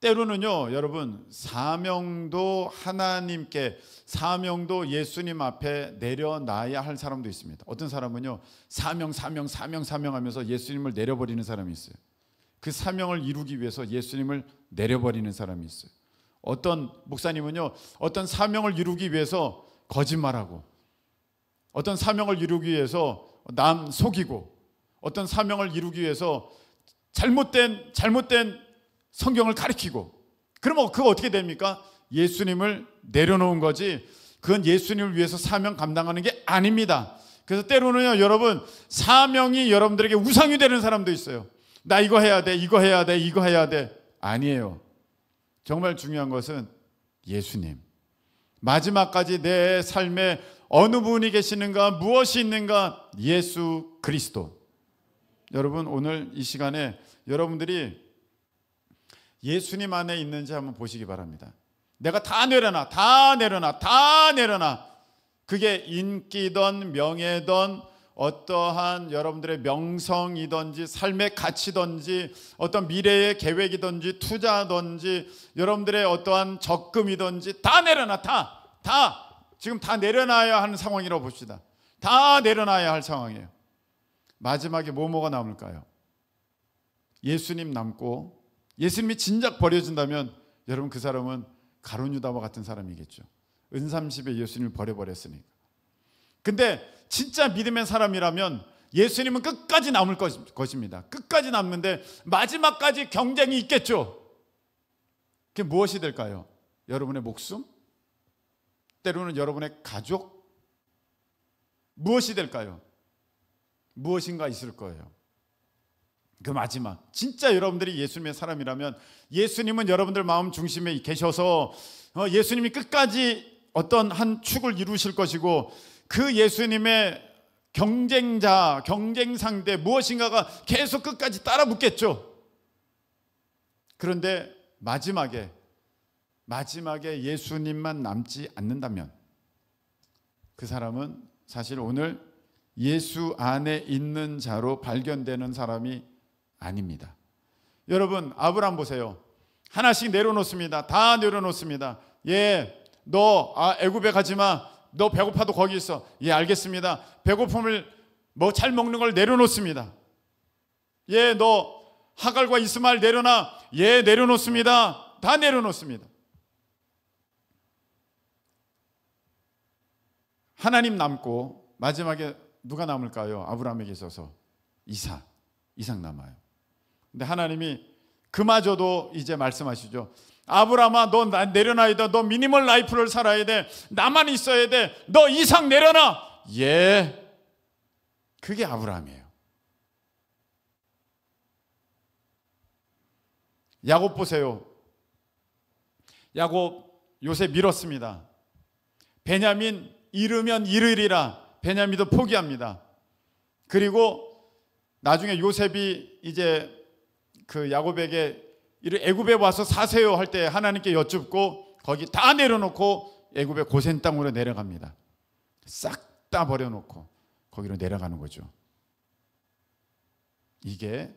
때로는요 여러분, 사명도 하나님께, 사명도 예수님 앞에 내려놔야 할 사람도 있습니다. 어떤 사람은요 사명 하면서 예수님을 내려버리는 사람이 있어요. 그 사명을 이루기 위해서 예수님을 내려버리는 사람이 있어요. 어떤 목사님은요 어떤 사명을 이루기 위해서 거짓말하고, 어떤 사명을 이루기 위해서 남 속이고, 어떤 사명을 이루기 위해서 잘못된 성경을 가리키고, 그러면 그거 어떻게 됩니까? 예수님을 내려놓은 거지, 그건 예수님을 위해서 사명 감당하는 게 아닙니다. 그래서 때로는요 여러분, 사명이 여러분들에게 우상이 되는 사람도 있어요. 나 이거 해야 돼, 이거 해야 돼, 이거 해야 돼. 아니에요. 정말 중요한 것은 예수님. 마지막까지 내 삶에 어느 분이 계시는가, 무엇이 있는가? 예수 그리스도. 여러분, 오늘 이 시간에 여러분들이 예수님 안에 있는지 한번 보시기 바랍니다. 내가 다 내려놔, 다 내려놔, 다 내려놔. 그게 인기든 명예든 어떠한 여러분들의 명성이든지 삶의 가치든지 어떤 미래의 계획이든지 투자든지 여러분들의 어떠한 적금이든지 다 내려놔. 다 지금 다 내려놔야 하는 상황이라고 봅시다. 다 내려놔야 할 상황이에요. 마지막에 뭐가 남을까요? 예수님 남고, 예수님이 진작 버려진다면 여러분 그 사람은 가룟 유다와 같은 사람이겠죠. 은삼십에 예수님을 버려버렸으니까. 근데 진짜 믿음의 사람이라면 예수님은 끝까지 남을 것입니다. 끝까지 남는데 마지막까지 경쟁이 있겠죠. 그게 무엇이 될까요? 여러분의 목숨? 때로는 여러분의 가족? 무엇이 될까요? 무엇인가 있을 거예요. 그 마지막, 진짜 여러분들이 예수님의 사람이라면 예수님은 여러분들 마음 중심에 계셔서 예수님이 끝까지 어떤 한 축을 이루실 것이고, 그 예수님의 경쟁자, 경쟁 상대 무엇인가가 계속 끝까지 따라 붙겠죠. 그런데 마지막에 예수님만 남지 않는다면 그 사람은 사실 오늘 예수 안에 있는 자로 발견되는 사람이 아닙니다. 여러분, 아브라함 보세요. 하나씩 내려놓습니다. 다 내려놓습니다. 예, 너 애굽에 가지 마. 너 배고파도 거기 있어. 예, 알겠습니다. 배고픔을 잘 먹는 걸 내려놓습니다. 예, 너 하갈과 이스마엘 내려놔. 예, 내려놓습니다. 다 내려놓습니다. 하나님 남고 마지막에 누가 남을까요? 아브라함에게 있어서 이삭 남아요. 근데 하나님이 그마저도 이제 말씀하시죠. 아브라함아, 너 내려놔야 돼. 너 미니멀 라이프를 살아야 돼. 나만 있어야 돼. 너 이삭 내려놔. 예, 그게 아브라함이에요. 야곱 보세요. 야곱 요셉 밀었습니다. 베냐민 이르면 이르리라. 베냐민도 포기합니다. 그리고 나중에 요셉이 이제 그 야곱에게 애굽에 와서 사세요 할 때 하나님께 여쭙고 거기 다 내려놓고 애굽의 고센 땅으로 내려갑니다. 싹 다 버려놓고 거기로 내려가는 거죠. 이게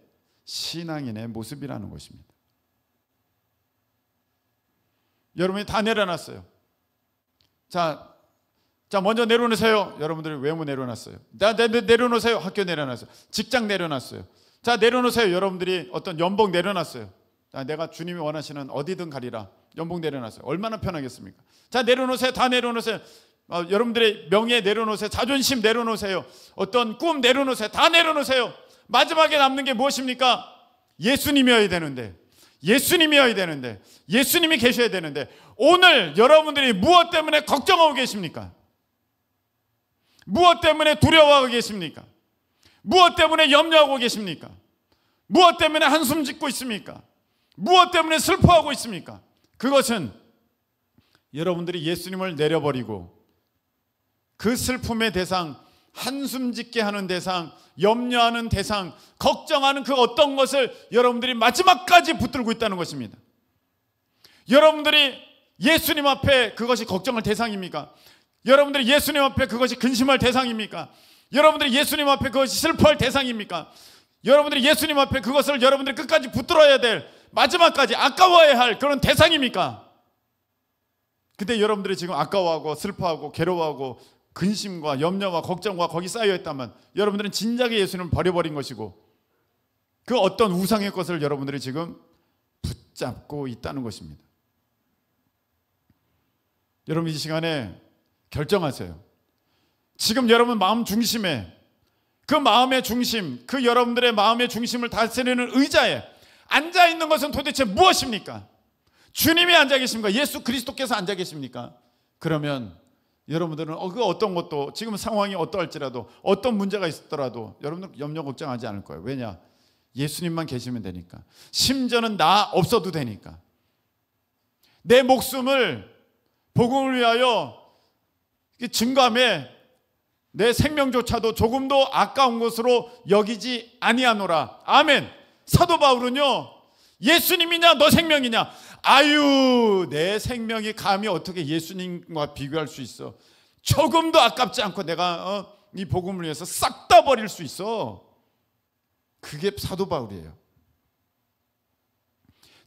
신앙인의 모습이라는 것입니다. 여러분이 다 내려놨어요. 자 먼저 내려놓으세요. 여러분들이 왜 못 내려놨어요? 내려놓으세요. 학교 내려놨어요. 직장 내려놨어요. 자, 내려놓으세요. 여러분들이 어떤 연봉 내려놨어요. 자, 내가 주님이 원하시는 어디든 가리라. 연봉 내려놨어요. 얼마나 편하겠습니까? 자, 내려놓으세요. 다 내려놓으세요. 여러분들의 명예 내려놓으세요. 자존심 내려놓으세요. 어떤 꿈 내려놓으세요. 다 내려놓으세요. 마지막에 남는 게 무엇입니까? 예수님이어야 되는데, 예수님이 계셔야 되는데, 오늘 여러분들이 무엇 때문에 걱정하고 계십니까? 무엇 때문에 두려워하고 계십니까? 무엇 때문에 염려하고 계십니까? 무엇 때문에 한숨 짓고 있습니까? 무엇 때문에 슬퍼하고 있습니까? 그것은 여러분들이 예수님을 내려버리고 그 슬픔의 대상, 한숨 짓게 하는 대상, 염려하는 대상, 걱정하는 그 어떤 것을 여러분들이 마지막까지 붙들고 있다는 것입니다. 여러분들이 예수님 앞에 그것이 걱정할 대상입니까? 여러분들이 예수님 앞에 그것이 근심할 대상입니까? 여러분들이 예수님 앞에 그것이 슬퍼할 대상입니까? 여러분들이 예수님 앞에 그것을 여러분들이 끝까지 붙들어야 될, 마지막까지 아까워야 할 그런 대상입니까? 근데 여러분들이 지금 아까워하고 슬퍼하고 괴로워하고 근심과 염려와 걱정과 거기 쌓여있다면 여러분들은 진작에 예수님을 버려버린 것이고 그 어떤 우상의 것을 여러분들이 지금 붙잡고 있다는 것입니다. 여러분, 이 시간에 결정하세요. 지금 여러분 마음 중심에, 그 마음의 중심, 그 여러분들의 마음의 중심을 다스리는 의자에 앉아있는 것은 도대체 무엇입니까? 주님이 앉아 계십니까? 예수 그리스도께서 앉아 계십니까? 그러면 여러분들은 그 어떤 것도 지금 상황이 어떠할지라도 어떤 문제가 있더라도 여러분들 염려 걱정하지 않을 거예요. 왜냐? 예수님만 계시면 되니까. 심지어는 나 없어도 되니까. 내 목숨을 복음을 위하여 증거하며 내 생명조차도 조금도 아까운 것으로 여기지 아니하노라. 아멘. 사도 바울은요, 예수님이냐 너 생명이냐, 아유 내 생명이 감히 어떻게 예수님과 비교할 수 있어. 조금도 아깝지 않고 내가 이 복음을 위해서 싹 다 버릴 수 있어. 그게 사도 바울이에요.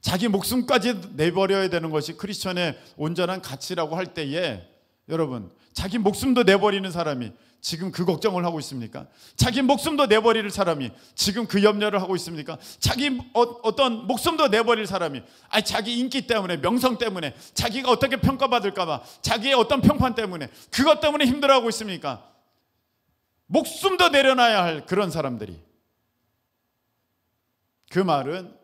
자기 목숨까지 내버려야 되는 것이 크리스천의 온전한 가치라고 할 때에, 여러분, 자기 목숨도 내버리는 사람이 지금 그 걱정을 하고 있습니까? 자기 목숨도 내버릴 사람이 지금 그 염려를 하고 있습니까? 자기 어떤 목숨도 내버릴 사람이 자기 인기 때문에, 명성 때문에, 자기가 어떻게 평가받을까 봐, 자기의 어떤 평판 때문에, 그것 때문에 힘들어하고 있습니까? 목숨도 내려놔야 할 그런 사람들이, 그 말은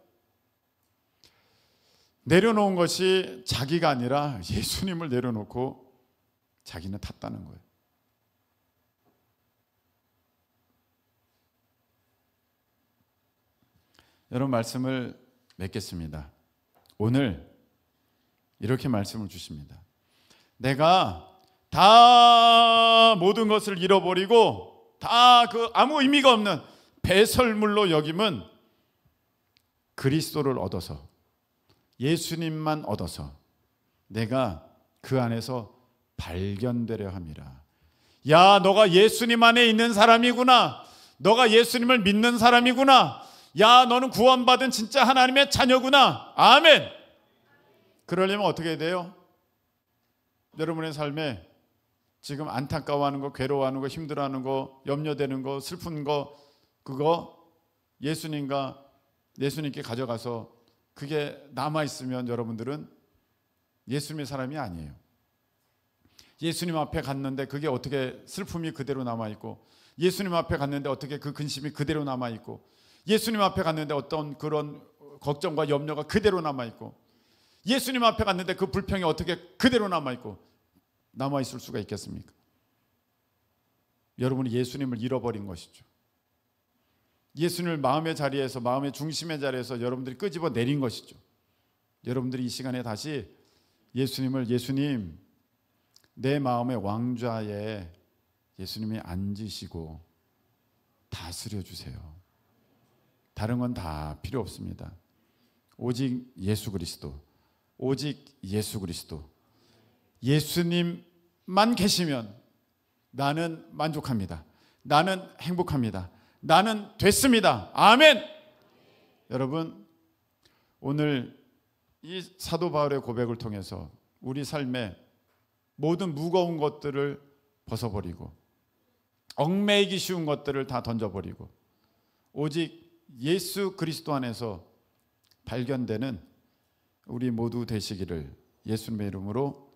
내려놓은 것이 자기가 아니라 예수님을 내려놓고 자기는 탔다는 거예요. 여러분, 말씀을 맺겠습니다. 오늘 이렇게 말씀을 주십니다. 내가 다 모든 것을 잃어버리고 다 아무 의미가 없는 배설물로 여김은 그리스도를 얻어서, 예수님만 얻어서 내가 그 안에서 발견되려 함이라. 야, 너가 예수님 안에 있는 사람이구나. 너가 예수님을 믿는 사람이구나. 야, 너는 구원받은 진짜 하나님의 자녀구나. 아멘. 그러려면 어떻게 해야 돼요? 여러분의 삶에 지금 안타까워하는 거, 괴로워하는 거, 힘들어하는 거, 염려되는 거, 슬픈 거, 그거 예수님께 가져가서 그게 남아있으면 여러분들은 예수님의 사람이 아니에요. 예수님 앞에 갔는데 그게 어떻게 슬픔이 그대로 남아있고, 예수님 앞에 갔는데 어떻게 그 근심이 그대로 남아있고, 예수님 앞에 갔는데 어떤 그런 걱정과 염려가 그대로 남아있고, 예수님 앞에 갔는데 그 불평이 어떻게 그대로 남아있고, 남아있을 수가 있겠습니까? 여러분이 예수님을 잃어버린 것이죠. 예수님을 마음의 자리에서, 마음의 중심의 자리에서 여러분들이 끄집어 내린 것이죠. 여러분들이 이 시간에 다시 예수님, 내 마음의 왕좌에 예수님이 앉으시고 다스려 주세요. 다른 건 다 필요 없습니다. 오직 예수 그리스도, 오직 예수 그리스도. 예수님만 계시면 나는 만족합니다. 나는 행복합니다. 나는 됐습니다. 아멘. 여러분, 오늘 이 사도 바울의 고백을 통해서 우리 삶에 모든 무거운 것들을 벗어버리고, 얽매이기 쉬운 것들을 다 던져버리고, 오직 예수 그리스도 안에서 발견되는 우리 모두 되시기를 예수님의 이름으로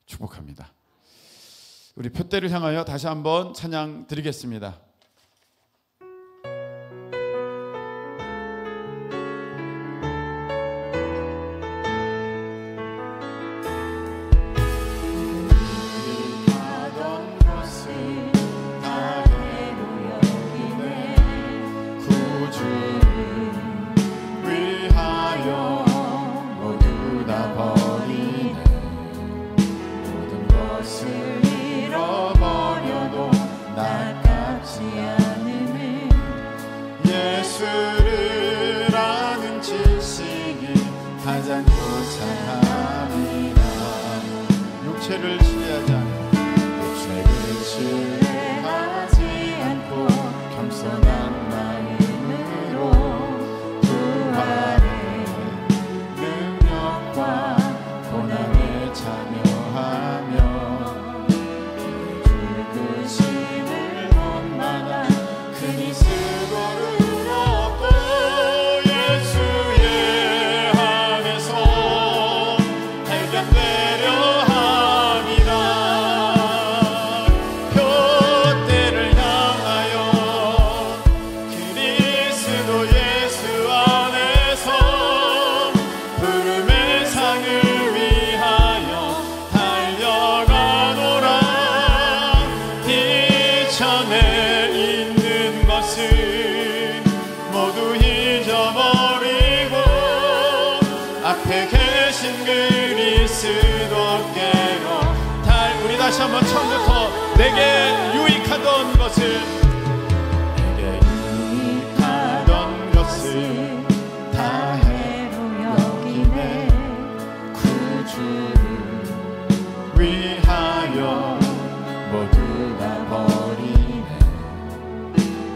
축복합니다. 우리 표대를 향하여 다시 한번 찬양 드리겠습니다. 모두 잊어버리고 앞에 계신 그리 그리스도께로 우리 다시 한번 처음부터 내게 유익하던 것을 다 해로 여기네 구주를 위하여 모두 다 버리네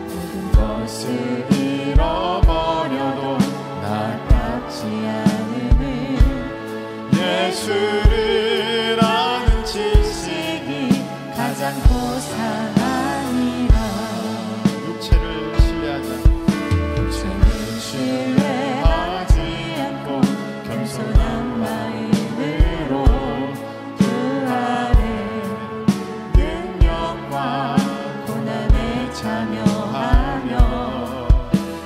모든 것을 잃어버려도 나같지 않으니 예수를 아는 지식이 가장 고상하니라 육체를 신뢰하지 육체를 신뢰하지 않고 겸손한 마음으로 그 아래 능력과 고난에 참여하며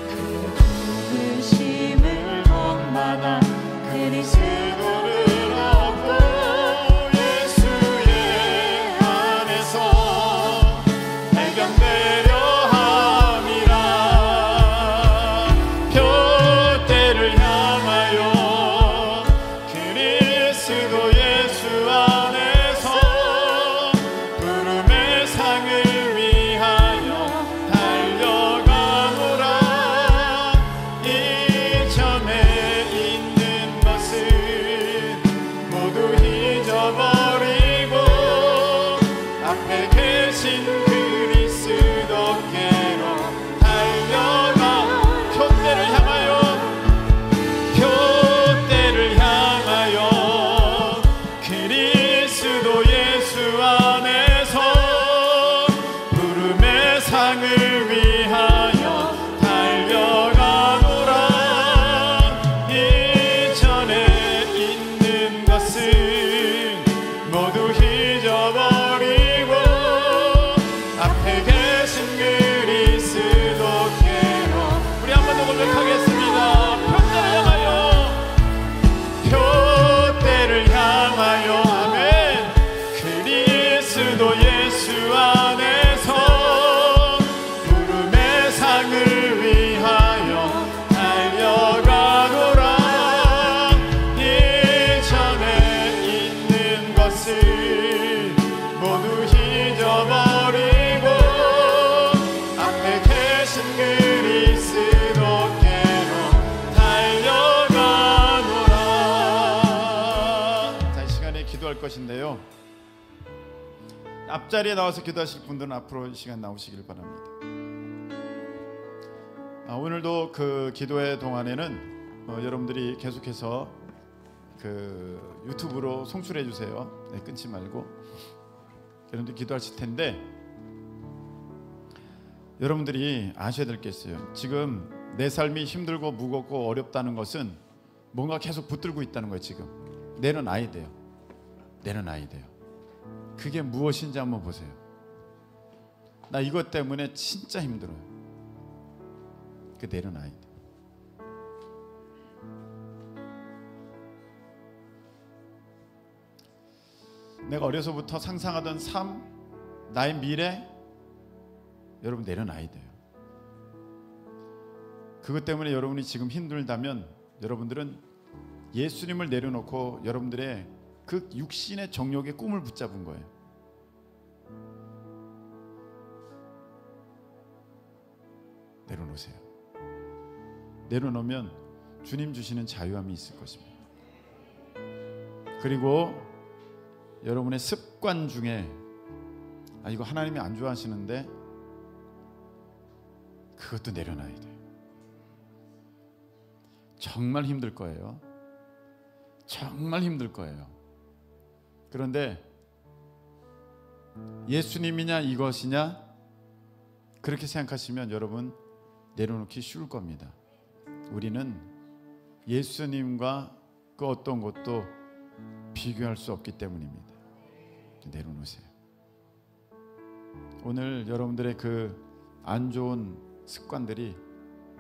그 부르심을 본받아 그리스도를 얻고 예수의 안에서 발견되려 함이라. 표대를 향하여 그리스도 예수 안에서 부름의 상을 위하여 달려가노라. 이전에 있는 것은 모두 잊어버리고 앞에 계신 그리스도께로 달려가. 표대를 향하여 그리스도 예수 안에서 부름의 상을 위하여 달려가노라. 이전에 있는 것은 모두 잊어버리고 앞에 계신 그리스도께로. 우리 한 번 더 고백하겠습니다. 표대를 향하여 아멘. 그리스도 예수 안에서 부름의 상을 위하여 달려가노라. 이전에 있는 것을 모두 잊어버리고 앞에 계신 그리스도께로 달려가노라. 자, 이 시간에 기도할 것인데요, 앞자리에 나와서 기도하실 분들은 앞으로 이 시간 나오시길 바랍니다. 오늘도 그 기도회 동안에는 여러분들이 계속해서 그 유튜브로 송출해 주세요. 네, 끊지 말고. 여러분들 기도하실 텐데, 여러분들이 아셔야 될 게 있어요. 지금 내 삶이 힘들고 무겁고 어렵다는 것은 뭔가 계속 붙들고 있다는 거예요. 지금 내려놔야 돼요. 내려놔야 돼요. 그게 무엇인지 한번 보세요. 나 이것 때문에 진짜 힘들어요. 그 내려놔야 돼요. 내가 어려서부터 상상하던 삶, 나의 미래, 여러분 내려놔야 돼요. 그것 때문에 여러분이 지금 힘들다면 여러분들은 예수님을 내려놓고 여러분들의 그 육신의 정욕의 꿈을 붙잡은 거예요. 내려놓으세요. 내려놓으면 주님 주시는 자유함이 있을 것입니다. 그리고 여러분의 습관 중에 이거 하나님이 안 좋아하시는데, 그것도 내려놔야 돼요. 정말 힘들 거예요. 정말 힘들 거예요. 그런데 예수님이냐 이것이냐 그렇게 생각하시면 여러분 내려놓기 쉬울 겁니다. 우리는 예수님과 그 어떤 것도 비교할 수 없기 때문입니다. 내려놓으세요. 오늘 여러분들의 그 안 좋은 습관들이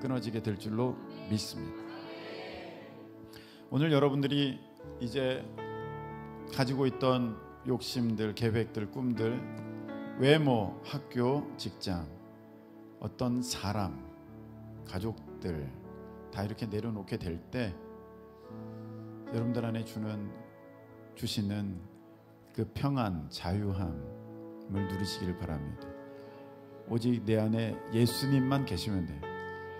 끊어지게 될 줄로 믿습니다. 오늘 여러분들이 이제 가지고 있던 욕심들, 계획들, 꿈들, 외모, 학교, 직장, 어떤 사람, 가족들 다 이렇게 내려놓게 될 때 여러분들 안에 주는 주시는 그 평안, 자유함을 누리시기를 바랍니다. 오직 내 안에 예수님만 계시면 돼요.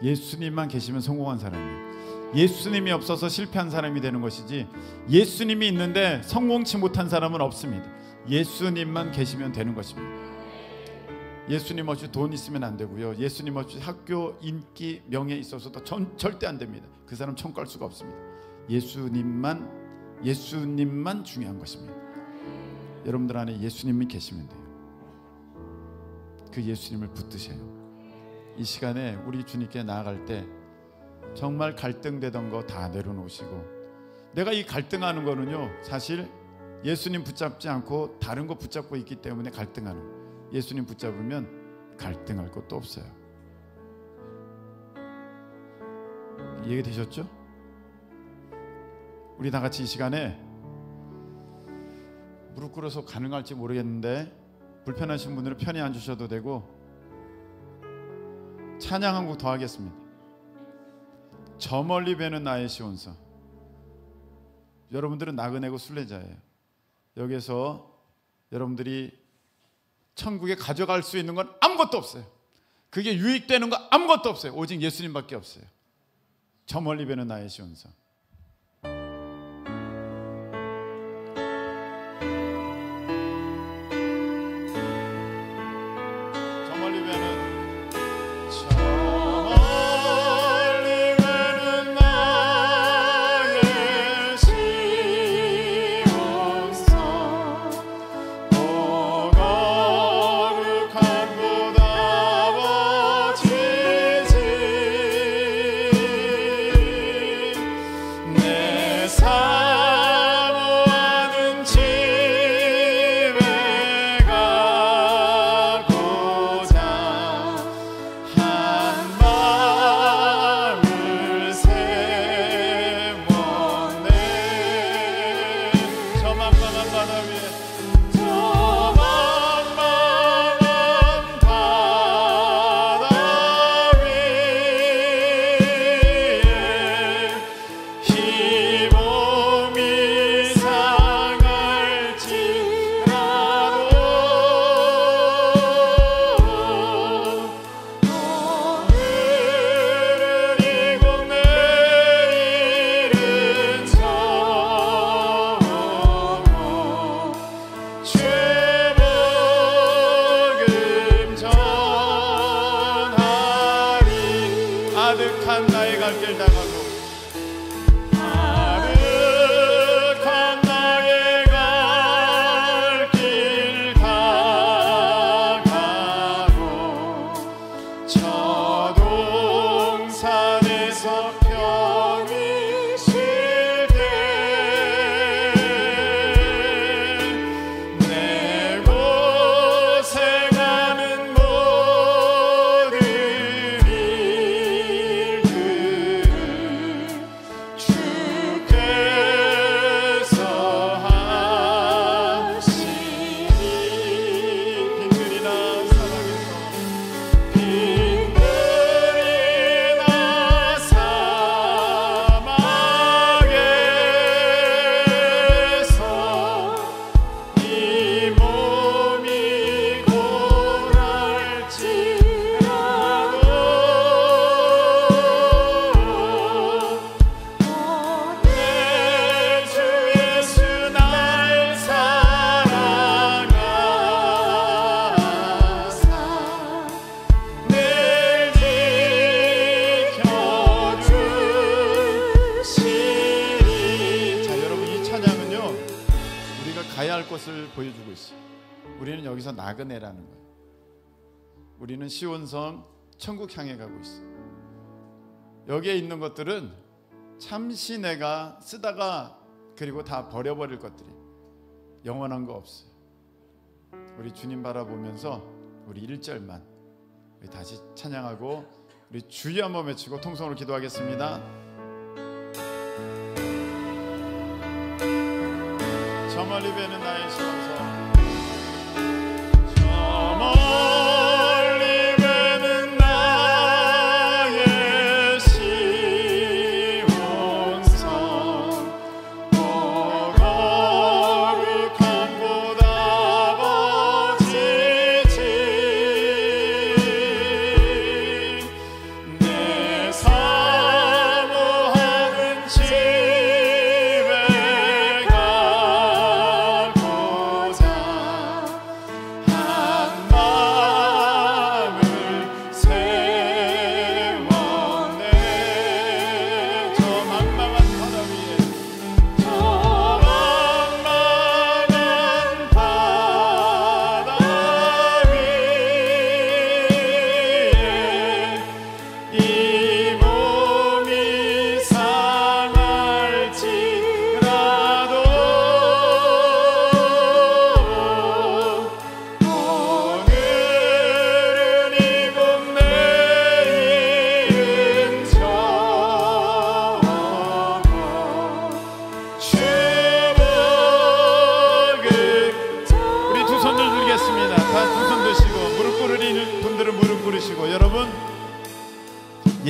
예수님만 계시면 성공한 사람이에요. 예수님이 없어서 실패한 사람이 되는 것이지, 예수님이 있는데 성공치 못한 사람은 없습니다. 예수님만 계시면 되는 것입니다. 예수님 없이 돈 있으면 안 되고요. 예수님 없이 학교, 인기, 명예 있어서도 절대 안 됩니다. 그 사람 천국 갈 수가 없습니다. 예수님만 중요한 것입니다. 여러분들 안에 예수님이 계시면 돼요. 그 예수님을 붙드세요. 이 시간에 우리 주님께 나아갈 때 정말 갈등되던 거 다 내려놓으시고, 내가 이 갈등하는 거는요, 사실 예수님 붙잡지 않고 다른 거 붙잡고 있기 때문에 갈등하는 거예요. 예수님 붙잡으면 갈등할 것도 없어요. 이해되셨죠? 우리 다 같이 이 시간에 무릎 꿇어서 가능할지 모르겠는데 불편하신 분들은 편히 앉으셔도 되고, 찬양 한 곡 더 하겠습니다. 저 멀리 뵈는 나의 시온성. 여러분들은 나그네고 순례자예요. 여기서 여러분들이 천국에 가져갈 수 있는 건 아무것도 없어요. 그게 유익되는 거 아무것도 없어요. 오직 예수님밖에 없어요. 저 멀리 뵈는 나의 시온성. 저 멀리 뵈는 아득한 나의 갈 길 당하고, 아득한 나의 갈 길 당하고, 저 동산에서 편히 쉴 때 내 고생하는 모든 가야 할 것을 보여주고 있어요. 우리는 여기서 나그네라는 거예요. 우리는 시온성 천국 향해 가고 있어요. 여기에 있는 것들은 잠시 내가 쓰다가 그리고 다 버려버릴 것들이, 영원한 거 없어요. 우리 주님 바라보면서 우리 1절만 우리 다시 찬양하고 우리 주여 한번 외치고 통성으로 기도하겠습니다. 저 멀리 뵈는 나의 시온성, 저 멀리 뵈는 나의 시온성, 보고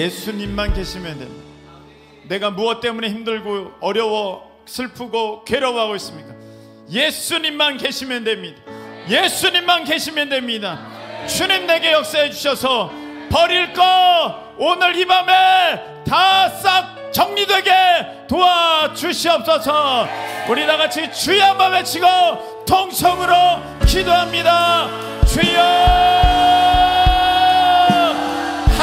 예수님만 계시면 됩니다. 내가 무엇 때문에 힘들고 어려워 슬프고 괴로워하고 있습니까? 예수님만 계시면 됩니다. 예수님만 계시면 됩니다. 주님 내게 역사해 주셔서 버릴 거 오늘 이 밤에 다 싹 정리되게 도와주시옵소서. 우리 다같이 주여 한번 외치고 통성으로 기도합니다. 주여.